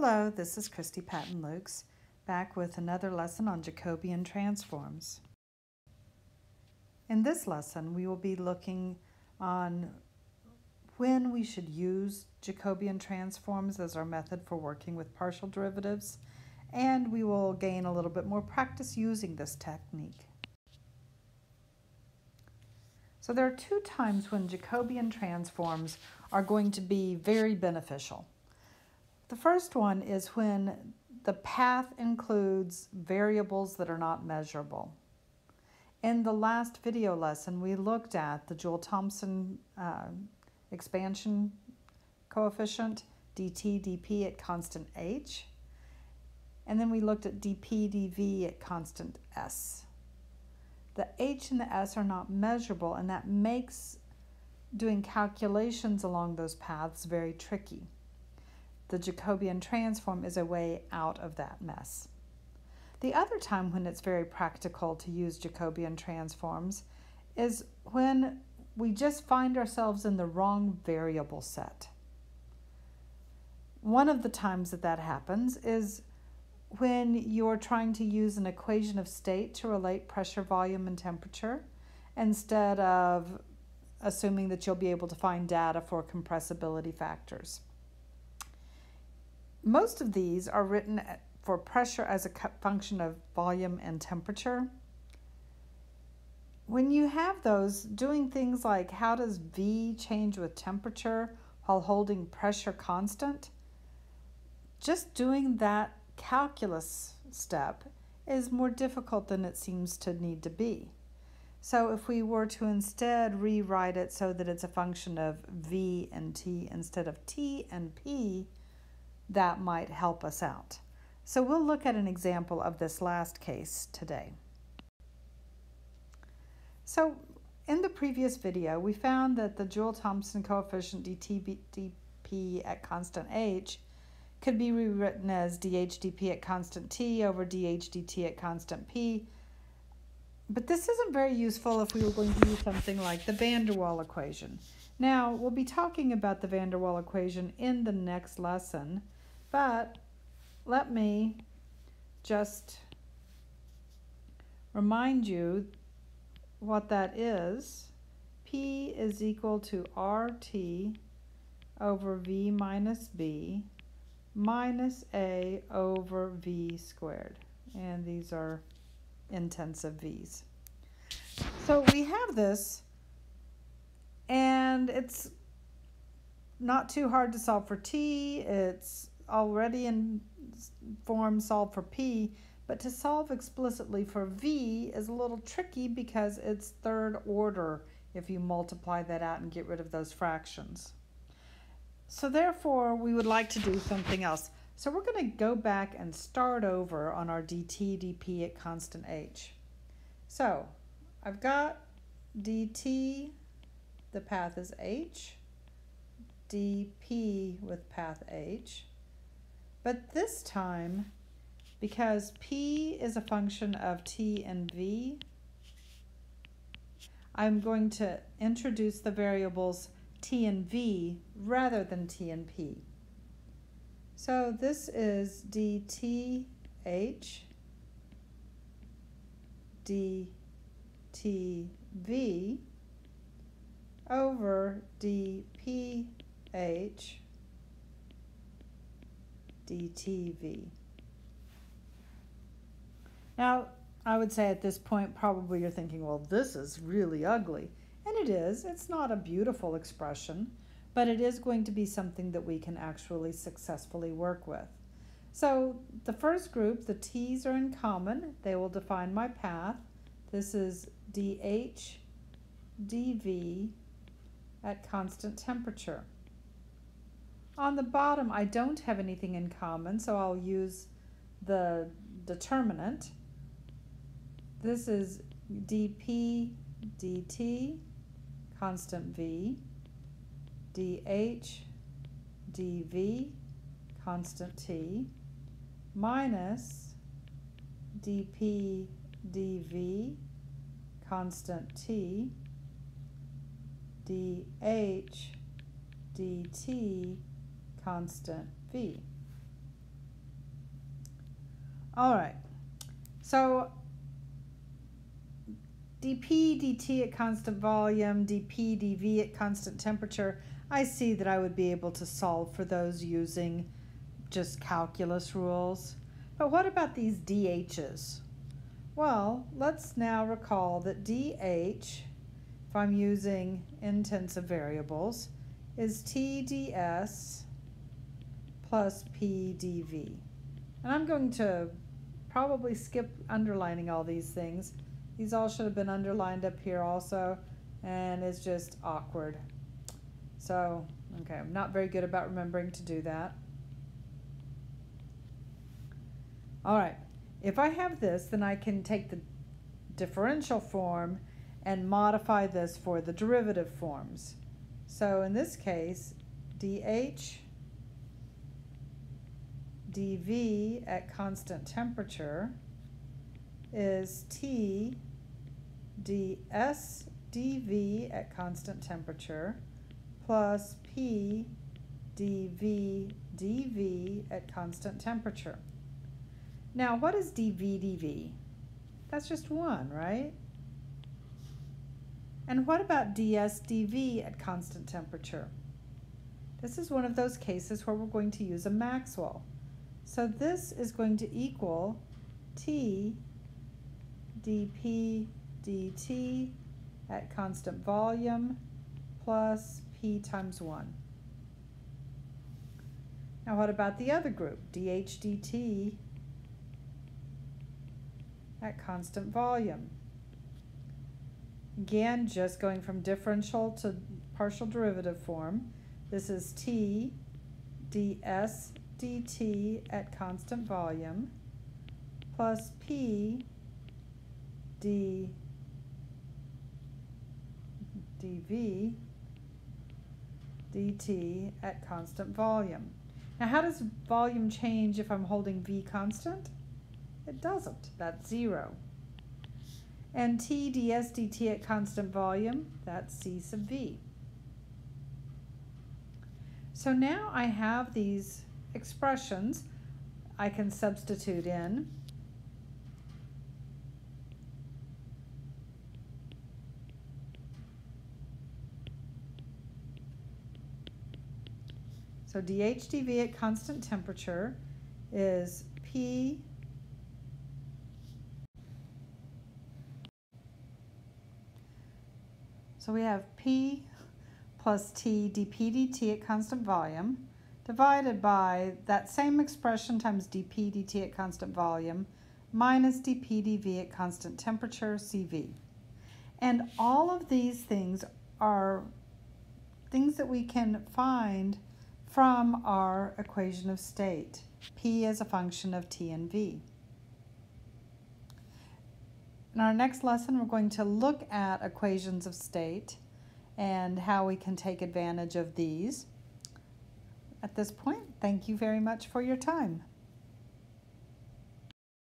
Hello, this is Christy Patton-Lukes, back with another lesson on Jacobian transforms. In this lesson, we will be looking on when we should use Jacobian transforms as our method for working with partial derivatives, and we will gain a little bit more practice using this technique. So there are two times when Jacobian transforms are going to be very beneficial. The first one is when the path includes variables that are not measurable. In the last video lesson, we looked at the Joule-Thomson expansion coefficient, dt dp at constant h, and then we looked at dp dv at constant s. The h and the s are not measurable, and that makes doing calculations along those paths very tricky. The Jacobian transform is a way out of that mess. The other time when it's very practical to use Jacobian transforms is when we just find ourselves in the wrong variable set. One of the times that happens is when you're trying to use an equation of state to relate pressure, volume, and temperature instead of assuming that you'll be able to find data for compressibility factors. Most of these are written for pressure as a function of volume and temperature. When you have those, doing things like how does V change with temperature while holding pressure constant, just doing that calculus step is more difficult than it seems to need to be. So if we were to instead rewrite it so that it's a function of V and T instead of T and P, that might help us out. So we'll look at an example of this last case today. So in the previous video, we found that the Joule-Thomson coefficient dt dp at constant h could be rewritten as dh dp at constant t over dh dt at constant p. But this isn't very useful if we were going to use something like the van der Waal equation. Now, we'll be talking about the van der Waal equation in the next lesson, but let me just remind you what that is. P is equal to RT over V minus B minus A over V squared. And these are intensive V's. So we have this, and it's not too hard to solve for T. It's already in form solved for P, but to solve explicitly for V is a little tricky because it's third order if you multiply that out and get rid of those fractions. So therefore, we would like to do something else. So we're going to go back and start over on our dt dp at constant h. So I've got dt, the path is h, dp with path h. But this time, because p is a function of t and v, I'm going to introduce the variables t and v rather than t and p. So this is dth dtv over dph dtv. Now, I would say at this point probably you're thinking, well, this is really ugly. And it is. It's not a beautiful expression, but it is going to be something that we can actually successfully work with. So the first group, the t's are in common. They will define my path. This is dh dv at constant temperature. On the bottom, I don't have anything in common, so I'll use the determinant. This is dp dt, constant v, dh dv, constant t, minus dp dv, constant t, dh dt, constant v. All right, so dp dt at constant volume, dp dv at constant temperature, I see that I would be able to solve for those using just calculus rules. But what about these DH's? Well, let's now recall that DH, if I'm using intensive variables, is TDS plus PDV. And I'm going to probably skip underlining all these things. These all should have been underlined up here also, and it's just awkward. So, okay, I'm not very good about remembering to do that. All right, if I have this, then I can take the differential form and modify this for the derivative forms. So in this case, dH dV at constant temperature is T ds dV at constant temperature plus P dV dV at constant temperature. Now, what is dV dV? That's just one, right? And what about ds dV at constant temperature? This is one of those cases where we're going to use a Maxwell. So this is going to equal T dP dt at constant volume plus P times 1. Now what about the other group, dH dt at constant volume? Again, just going from differential to partial derivative form. This is T ds dt at constant volume plus P dV dt at constant volume. Now, how does volume change if I'm holding V constant? It doesn't. That's 0. And T ds dt at constant volume, that's C sub V. So now I have these expressions I can substitute in. So dH dV at constant temperature is P so we have P plus T dP dt at constant volume divided by that same expression times dP dt at constant volume minus dP dV at constant temperature, CV. And all of these things are things that we can find from our equation of state, P as a function of T and V. In our next lesson, we're going to look at equations of state and how we can take advantage of these. At this point, thank you very much for your time.